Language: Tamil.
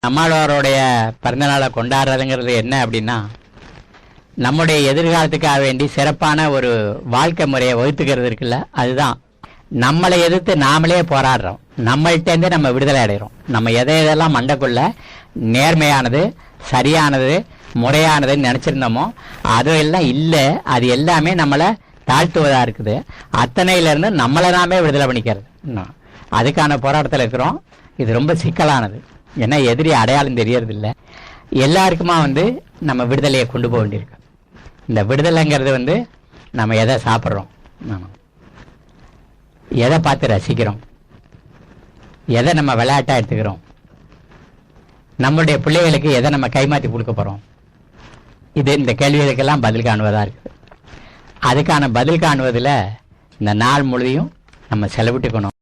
நம்மளோருடைய பிறந்தநாளை கொண்டாடுறதுங்கிறது என்ன அப்படின்னா, நம்முடைய எதிர்காலத்துக்காக வேண்டி சிறப்பான ஒரு வாழ்க்கை முறையை வகுத்துக்கிறது இருக்குல்ல, அதுதான். நம்மளை எதிர்த்து நாமளே போராடுறோம், நம்மள்கிட்டேருந்து நம்ம விடுதலை அடைகிறோம். நம்ம எதையெல்லாம் மண்டக்குள்ள நேர்மையானது, சரியானது, முறையானதுன்னு நினச்சிருந்தோமோ அதெல்லாம் இல்லை. அது எல்லாமே நம்மளை தாழ்த்துவதாக இருக்குது. அத்தனையிலேருந்து நம்மளை நாமே விடுதலை பண்ணிக்கிறது. அதுக்கான போராட்டத்தில் இருக்கிறோம். இது ரொம்ப சிக்கலானது. ஏன்னா எதிரி அடையாளம் தெரியறதில்லை. எல்லாருக்குமா நம்ம விடுதலையை கொண்டு போக வேண்டியிருக்கு. இந்த விடுதலைங்கிறது நம்ம எதை சாப்பிட்றோம், எதை பார்த்து ரசிக்கிறோம், எதை நம்ம விளையாட்டாக எடுத்துக்கிறோம், நம்மளுடைய பிள்ளைகளுக்கு எதை நம்ம கைமாற்றி கொடுக்க போகிறோம், இந்த கேள்விகளுக்கெல்லாம் பதில் காணுவதாக இருக்குது. அதுக்கான பதில் காணுவதில் இந்த நாள் முழுதையும் நம்ம செலவிட்டுக்கணும்.